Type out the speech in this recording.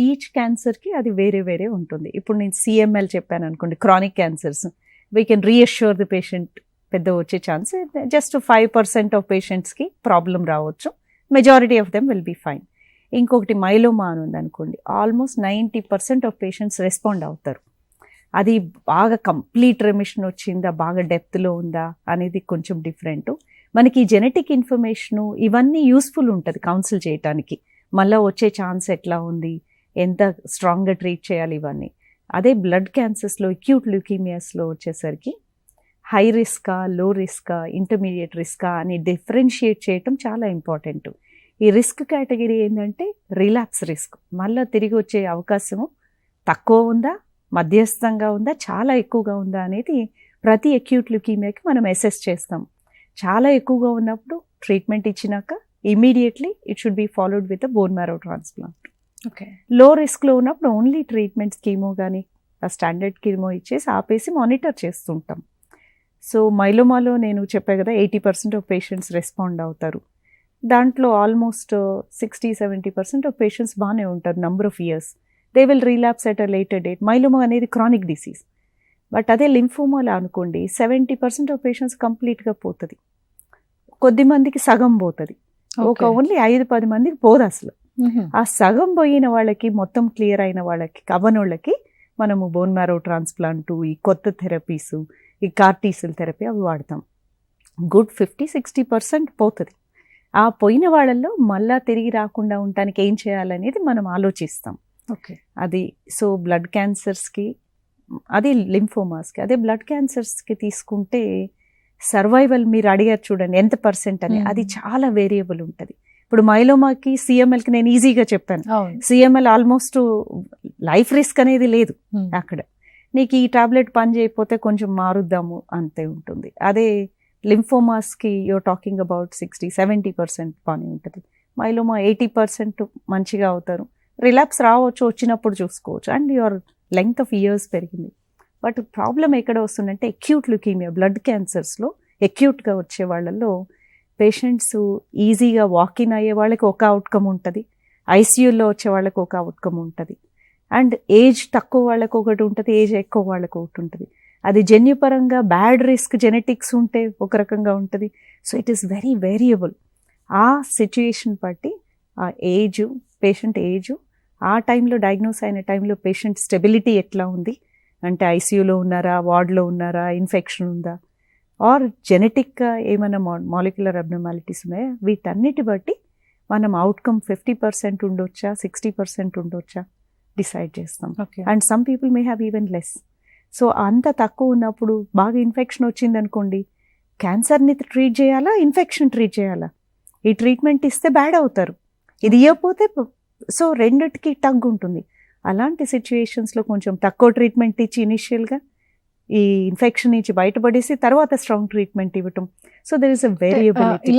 Each క్యాన్సర్కి అది వేరే వేరే ఉంటుంది. ఇప్పుడు నేను CML చెప్పాను అనుకోండి, chronic cancers, we can reassure the patient పెద్ద వచ్చే ఛాన్స్ జస్ట్ 5% ఆఫ్ పేషెంట్స్కి ప్రాబ్లం రావచ్చు, majority of them will be fine. ఇంకొకటి మైలోమా అని ఉంది అనుకోండి, ఆల్మోస్ట్ 90% ఆఫ్ పేషెంట్స్ రెస్పాండ్ అవుతారు. అది బాగా కంప్లీట్ రెమిషన్ వచ్చిందా, బాగా డెప్త్లో ఉందా అనేది కొంచెం డిఫరెంట్. మనకి జెనెటిక్ ఇన్ఫర్మేషను ఇవన్నీ యూస్ఫుల్ ఉంటుంది కౌన్సిల్ చేయడానికి. మళ్ళీ వచ్చే ఛాన్స్ ఎట్లా ఉంది, ఎంత స్ట్రాంగ్గా ట్రీట్ చేయాలి, ఇవన్నీ. అదే బ్లడ్ క్యాన్సర్స్లో, అక్యూట్ ల్యూకీమియాస్లో వచ్చేసరికి హై రిస్కా, లో రిస్కా, ఇంటర్మీడియట్ రిస్కా అని డిఫరెన్షియేట్ చేయటం చాలా ఇంపార్టెంట్. ఈ రిస్క్ కేటగిరీ ఏంటంటే రిలాప్స్ రిస్క్, మళ్ళీ తిరిగి వచ్చే అవకాశము తక్కువ ఉందా, మధ్యస్థంగా ఉందా, చాలా ఎక్కువగా ఉందా అనేది ప్రతి అక్యూట్ ల్యూకీమియాకి మనం అసెస్ చేస్తాం. చాలా ఎక్కువగా ఉన్నప్పుడు ట్రీట్మెంట్ ఇచ్చినాక immediately it should be followed with bone marrow transplant. Okay. లో రిస్క్లో ఉన్నప్పుడు ఓన్లీ ట్రీట్మెంట్స్ కీమో కానీ స్టాండర్డ్ కీమో ఇచ్చేసి ఆపేసి మానిటర్ చేస్తుంటాం. సో మైలోమాలో నేను చెప్పా కదా 80% ఆఫ్ పేషెంట్స్ రెస్పాండ్ అవుతారు. దాంట్లో ఆల్మోస్ట్ 60-70% ఆఫ్ పేషెంట్స్ బాగానే ఉంటారు number of years. They will relapse at a later date. Myeloma అనేది క్రానిక్ డిసీజ్. బట్ అదే లింఫోమాలో అనుకోండి 70% ఆఫ్ పేషెంట్స్ కంప్లీట్గా పోతుంది, కొద్ది మందికి సగం పోతుంది, ఒక ఓన్లీ 5-10 మందికి పోదు అసలు. ఆ సగం పోయిన వాళ్ళకి, మొత్తం క్లియర్ అయిన వాళ్ళకి, కవ్వనోళ్ళకి మనము బోన్ మ్యారో ట్రాన్స్ప్లాంటు, ఈ కొత్త థెరపీసు, ఈ కార్టీసెల్ థెరపీ అవి వాడతాం. గుడ్ 50-60% పోతుంది. ఆ పోయిన వాళ్ళల్లో మళ్ళా తిరిగి రాకుండా ఉండటానికి ఏం చేయాలనేది మనం ఆలోచిస్తాం. ఓకే. అది సో బ్లడ్ క్యాన్సర్స్కి, అది లింఫోమాస్కి. అదే బ్లడ్ క్యాన్సర్స్కి తీసుకుంటే సర్వైవల్ మీరు అడిగారు చూడండి ఎంత పర్సెంట్ అని, అది చాలా వేరియబుల్ ఉంటుంది. ఇప్పుడు మైలోమాకి, CMLకి నేను ఈజీగా చెప్పాను. CML ఆల్మోస్ట్ లైఫ్ రిస్క్ అనేది లేదు అక్కడ. నీకు ఈ టాబ్లెట్ పని చేయకపోతే కొంచెం మారుద్దాము అంతే ఉంటుంది. అదే లింఫోమాస్కి యూఆర్ టాకింగ్ అబౌట్ 60-70% పని ఉంటుంది. మైలోమా 80% మంచిగా అవుతారు. రిలాప్స్ రావచ్చు, వచ్చినప్పుడు చూసుకోవచ్చు, and your length of years పెరిగింది. బట్ ప్రాబ్లం ఎక్కడ వస్తుందంటే అక్యూట్ ల్యూకీమియా, బ్లడ్ క్యాన్సర్స్లో అక్యూట్గా వచ్చే వాళ్ళల్లో పేషెంట్స్ ఈజీగా వాకిన్ అయ్యే వాళ్ళకి ఒక అవుట్కమ్ ఉంటుంది, ICUలో వచ్చే వాళ్ళకి ఒక అవుట్కమ్ ఉంటుంది, అండ్ ఏజ్ తక్కువ వాళ్ళకు ఒకటి ఉంటుంది, ఏజ్ ఎక్కువ వాళ్ళకు ఒకటి ఉంటుంది. అది జన్యుపరంగా బ్యాడ్ రిస్క్ జెనెటిక్స్ ఉంటే ఒక రకంగా ఉంటుంది. So it is very variable. ఆ సిచ్యుయేషన్ బట్టి ఆ ఏజు, పేషెంట్ ఏజు, ఆ టైంలో డయాగ్నోస్ అయిన టైంలో పేషెంట్ స్టెబిలిటీ ఎట్లా ఉంది, అంటే ICUలో ఉన్నారా, వార్డ్లో ఉన్నారా, ఇన్ఫెక్షన్ ఉందా, ఆర్ జెనెటిక్గా ఏమైనా మాలిక్యులర్ అబ్నార్మాలిటీస్ ఉన్నాయా, వీటన్నిటి బట్టి మనం అవుట్కమ్ 50% ఉండొచ్చా, 60% ఉండొచ్చా డిసైడ్ చేస్తాం. And some people may have even less. So అంత తక్కువ ఉన్నప్పుడు బాగా ఇన్ఫెక్షన్ వచ్చింది అనుకోండి, క్యాన్సర్ని ట్రీట్ చేయాలా, ఇన్ఫెక్షన్ ట్రీట్ చేయాలా, ఈ ట్రీట్మెంట్ ఇస్తే బ్యాడ్ అవుతారు, ఇది ఇవ్వకపోతే సో రెండిటికి టగ్ ఉంటుంది. అలాంటి సిచ్యుయేషన్స్లో కొంచెం తక్కువ ట్రీట్మెంట్ ఇచ్చి ఇనిషియల్గా ఈ ఇన్ఫెక్షన్ నుంచి బయటపడేసి తర్వాత స్ట్రాంగ్ ట్రీట్మెంట్ ఇవ్వటం. So there is a variability.